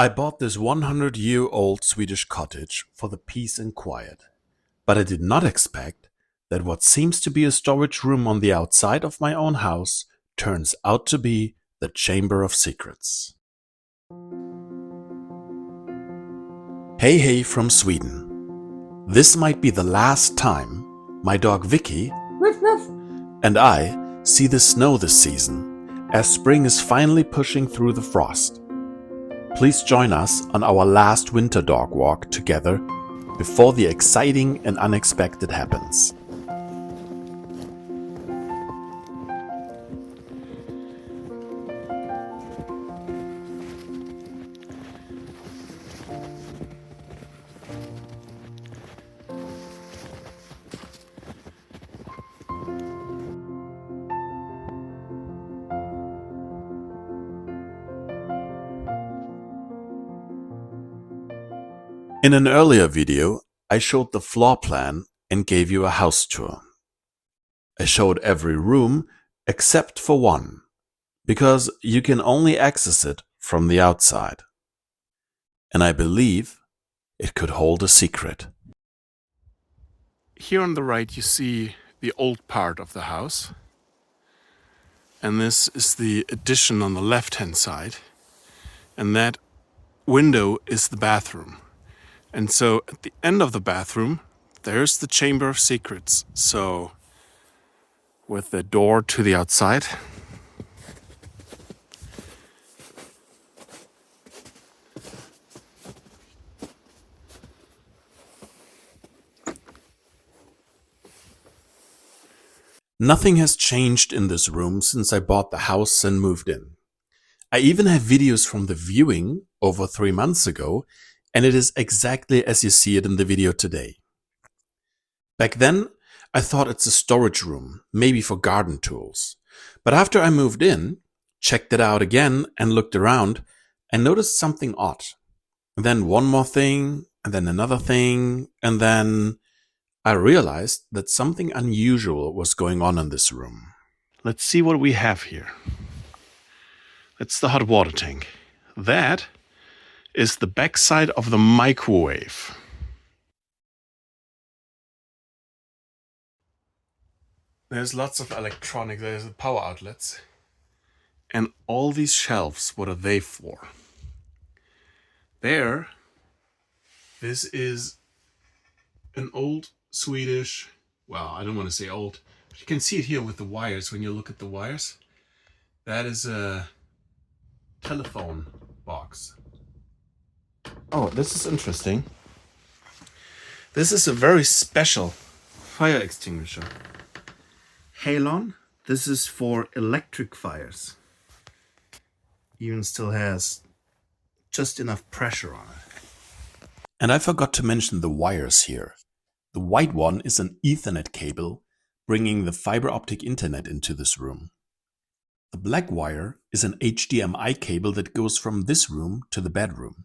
I bought this 100-year-old Swedish cottage for the peace and quiet, but I did not expect that what seems to be a storage room on the outside of my own house turns out to be the Chamber of Secrets. Hey from Sweden. This might be the last time my dog Vicky and I see the snow this season, as spring is finally pushing through the frost. Please join us on our last winter dog walk together before the exciting and unexpected happens. In an earlier video, I showed the floor plan and gave you a house tour. I showed every room except for one, because you can only access it from the outside. And I believe it could hold a secret. Here on the right you see the old part of the house. And this is the addition on the left-hand side. And that window is the bathroom. And so at the end of the bathroom, there's the Chamber of Secrets. So with the door to the outside. Nothing has changed in this room since I bought the house and moved in. I even have videos from the viewing over 3 months ago, and it is exactly as you see it in the video today. Back then, I thought it's a storage room, maybe for garden tools. But after I moved in, checked it out again and looked around, I noticed something odd. And then one more thing, and then another thing, and then I realized that something unusual was going on in this room. Let's see what we have here. That's the hot water tank. That is the backside of the microwave. There's lots of electronics, there's the power outlets. And all these shelves, what are they for? This is an old Swedish, well, I don't want to say old, but you can see it here with the wires. When you look at the wires, that is a telephone box. Oh, this is interesting. This is a very special fire extinguisher. Halon, this is for electric fires. Even still has just enough pressure on it. And I forgot to mention the wires here. The white one is an Ethernet cable bringing the fiber optic internet into this room. The black wire is an HDMI cable that goes from this room to the bedroom.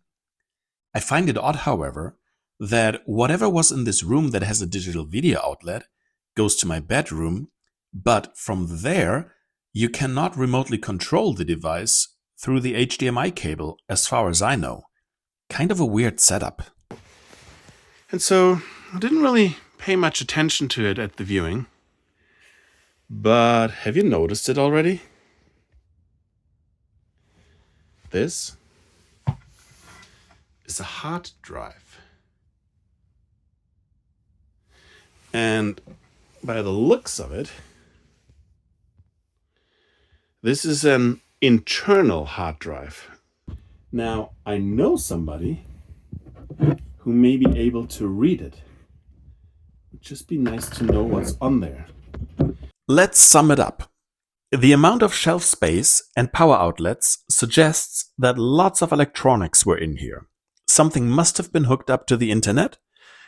I find it odd, however, that whatever was in this room that has a digital video outlet goes to my bedroom, but from there you cannot remotely control the device through the HDMI cable, as far as I know. Kind of a weird setup. And so I didn't really pay much attention to it at the viewing, but have you noticed it already? This is a hard drive. And by the looks of it, this is an internal hard drive. Now, I know somebody who may be able to read it. It'd just be nice to know what's on there. Let's sum it up. The amount of shelf space and power outlets suggests that lots of electronics were in here. Something must have been hooked up to the internet,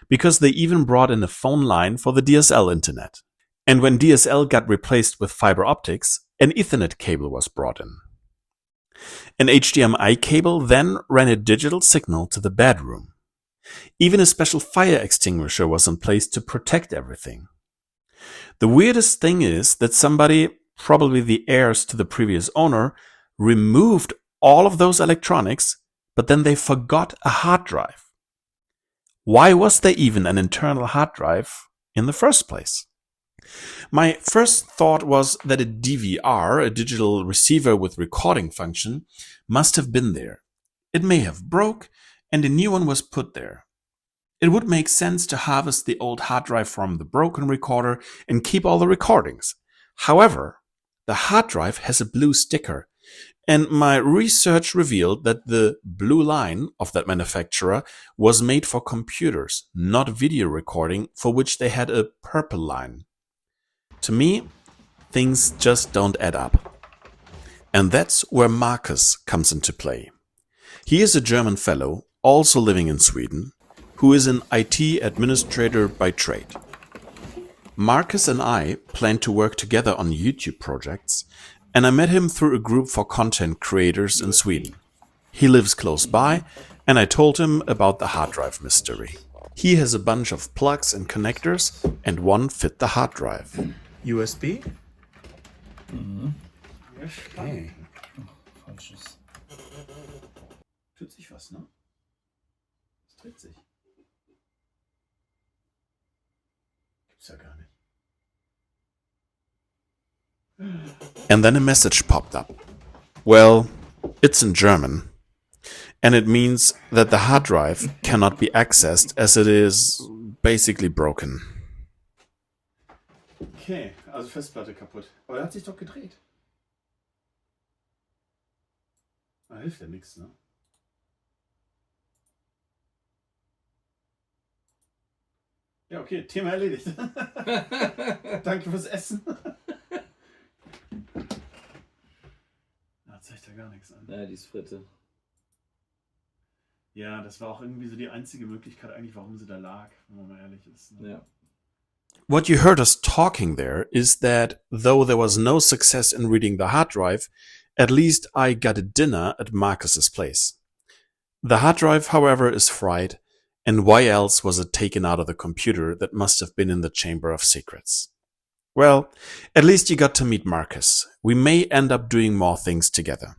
because they even brought in a phone line for the DSL internet. And when DSL got replaced with fiber optics, an Ethernet cable was brought in. An HDMI cable then ran a digital signal to the bedroom. Even a special fire extinguisher was in place to protect everything. The weirdest thing is that somebody, probably the heirs to the previous owner, removed all of those electronics but then they forgot a hard drive. Why was there even an internal hard drive in the first place? My first thought was that a DVR, a digital receiver with recording function, must have been there. It may have broke, and a new one was put there. It would make sense to harvest the old hard drive from the broken recorder and keep all the recordings. However, the hard drive has a blue sticker, and my research revealed that the blue line of that manufacturer was made for computers, not video recording, for which they had a purple line. To me, things just don't add up. And that's where Marcus comes into play. He is a German fellow, also living in Sweden, who is an IT administrator by trade. Marcus and I plan to work together on YouTube projects, and I met him through a group for content creators in Sweden. He lives close by, and I told him about the hard drive mystery. He has a bunch of plugs and connectors, and one fit the hard drive. USB? Okay. Falsches. Tut sich was, ne? Es dreht sich. Gibt's ja gar nicht. And then a message popped up. Well, it's in German. And it means that the hard drive cannot be accessed as it is basically broken. Okay, also Festplatte kaputt. Aber er hat sich doch gedreht. Da hilft ja nichts, ne? Ja, okay, Thema erledigt. Danke fürs Essen. Da zeigt ja gar nichts an. Ja, die ist Fritte. Ja, das war auch irgendwie so die einzige Möglichkeit eigentlich, warum sie da lag, wenn man mal ehrlich ist. Ne? Ja. What you heard us talking there is that though there was no success in reading the hard drive, at least I got a dinner at Marcus's place. The hard drive, however, is fried, and why else was it taken out of the computer that must have been in the Chamber of Secrets? Well, at least you got to meet Marcus. We may end up doing more things together.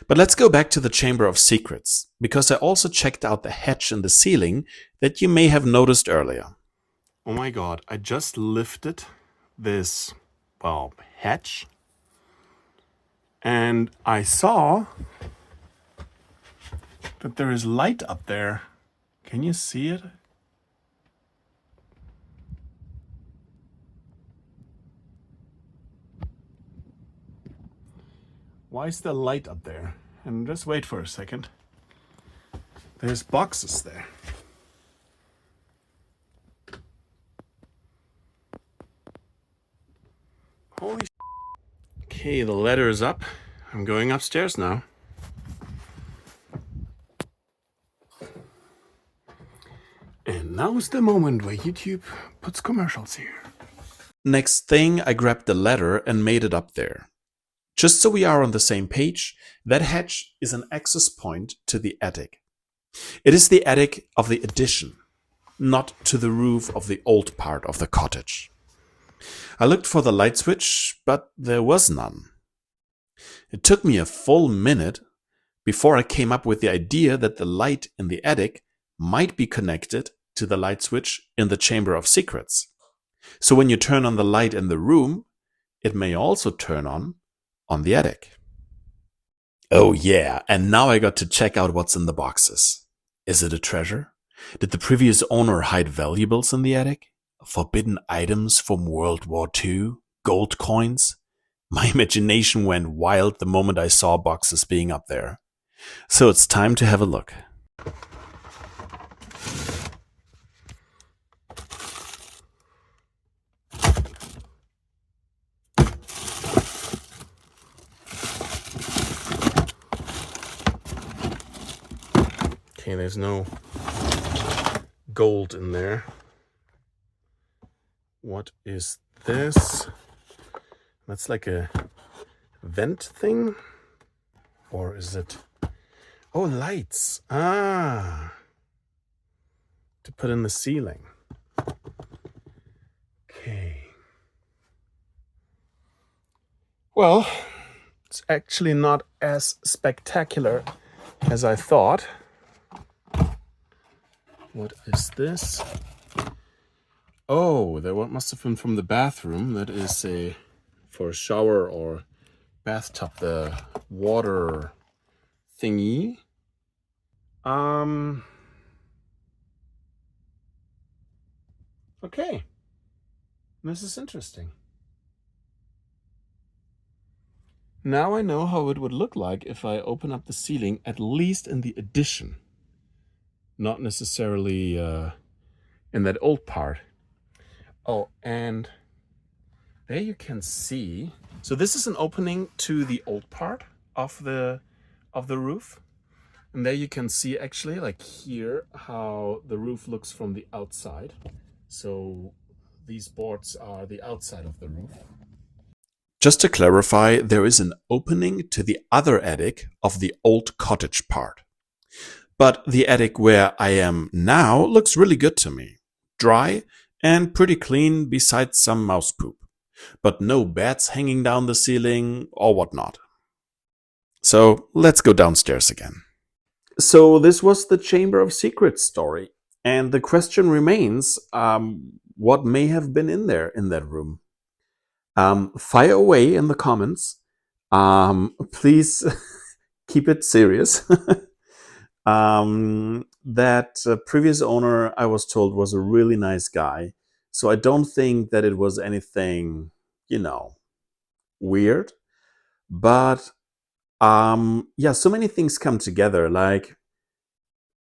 But let's go back to the Chamber of Secrets, because I also checked out the hatch in the ceiling that you may have noticed earlier. Oh my god, I just lifted this, well, hatch, and I saw that there is light up there. Can you see it? Why is there light up there? And just wait for a second. There's boxes there. Holy sh**. Okay, the ladder is up. I'm going upstairs now. And now's the moment where YouTube puts commercials here. Next thing, I grabbed the ladder and made it up there. Just so we are on the same page, that hatch is an access point to the attic. It is the attic of the addition, not to the roof of the old part of the cottage. I looked for the light switch, but there was none. It took me a full minute before I came up with the idea that the light in the attic might be connected to the light switch in the Chamber of Secrets. So when you turn on the light in the room, it may also turn on the attic. Oh yeah, and now I got to check out what's in the boxes. Is it a treasure? Did the previous owner hide valuables in the attic? Forbidden items from World War II? Gold coins? My imagination went wild the moment I saw boxes being up there. So it's time to have a look. Okay, there's no gold in there. What is this? That's like a vent thing? Or is it... Oh, lights. Ah. To put in the ceiling. Okay. Well, it's actually not as spectacular as I thought. What is this? Oh, that one must have been from the bathroom. That is for a shower or bathtub, the water thingy. Okay. This is interesting. Now I know how it would look like if I open up the ceiling, at least in the addition. Not necessarily in that old part. Oh, and there you can see. So this is an opening to the old part of the roof. And there you can see actually, like here, how the roof looks from the outside. So these boards are the outside of the roof. Just to clarify, there is an opening to the other attic of the old cottage part. But the attic where I am now looks really good to me. Dry and pretty clean besides some mouse poop. But no bats hanging down the ceiling or whatnot. So let's go downstairs again. So this was the Chamber of Secrets story. And the question remains, what may have been in there in that room? Fire away in the comments. Please keep it serious. That previous owner, I was told, was a really nice guy. So I don't think that it was anything, weird. But yeah, so many things come together. Like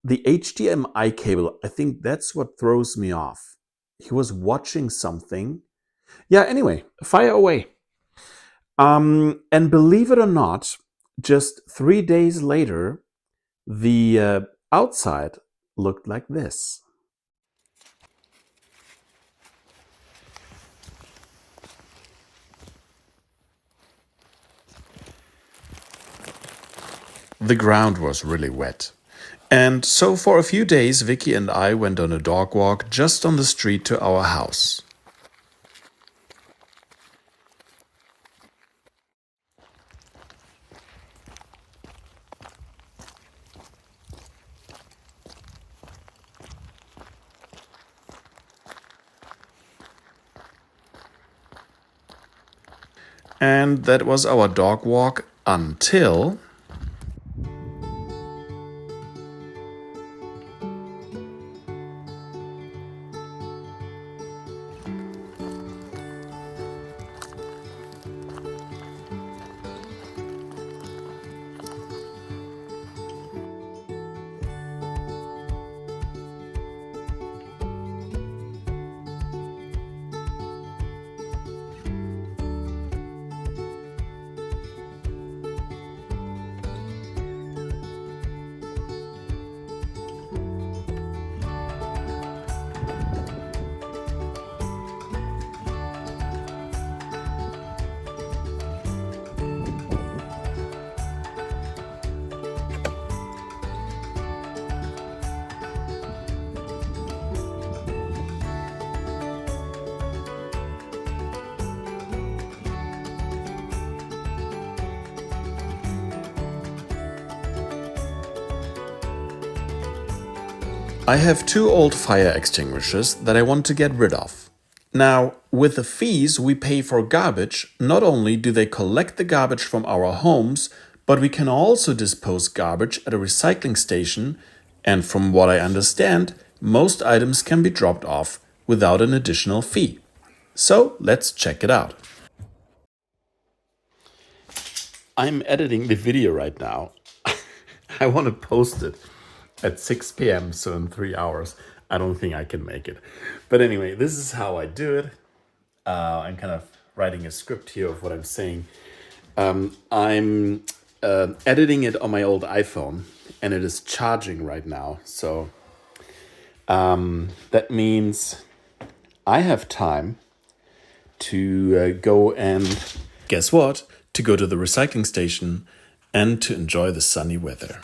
the HDMI cable, I think that's what throws me off. He was watching something. Yeah, anyway, fire away. And believe it or not, just 3 days later, the outside looked like this. The ground was really wet. And so for a few days, Vicky and I went on a dog walk just on the street to our house. And that was our dog walk until... I have 2 old fire extinguishers that I want to get rid of. Now, with the fees we pay for garbage, not only do they collect the garbage from our homes, but we can also dispose garbage at a recycling station, and from what I understand, most items can be dropped off without an additional fee. So let's check it out. I'm editing the video right now. I want to post it at 6 p.m. so in 3 hours. I don't think I can make it. But anyway, this is how I do it. I'm kind of writing a script here of what I'm saying. I'm editing it on my old iPhone and it is charging right now. So that means I have time to go and, guess what? To go to the recycling station and to enjoy the sunny weather.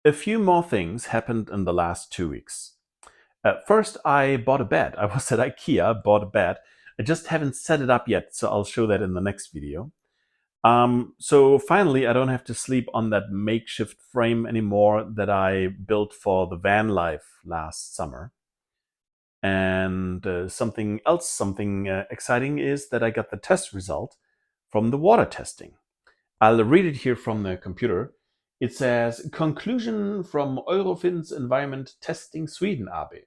A few more things happened in the last 2 weeks. First, I bought a bed. I was at IKEA, bought a bed. I just haven't set it up yet, so I'll show that in the next video. So finally, I don't have to sleep on that makeshift frame anymore that I built for the van life last summer. And something exciting is that I got the test result from the water testing. I'll read it here from the computer. It says, conclusion from Eurofins Environment Testing Sweden AB.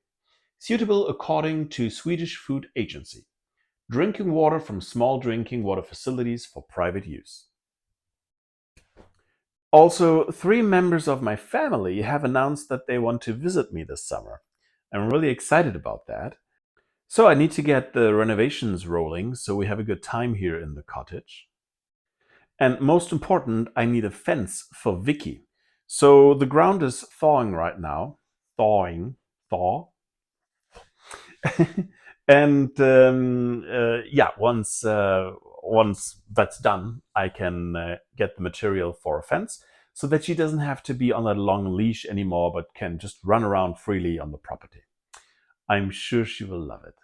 Suitable according to Swedish Food Agency. Drinking water from small drinking water facilities for private use. Also, 3 members of my family have announced that they want to visit me this summer. I'm really excited about that. So I need to get the renovations rolling so we have a good time here in the cottage. And most important, I need a fence for Vicky. So the ground is thawing right now. Thaw. And yeah, once that's done, I can get the material for a fence so that she doesn't have to be on a long leash anymore, but can just run around freely on the property. I'm sure she will love it.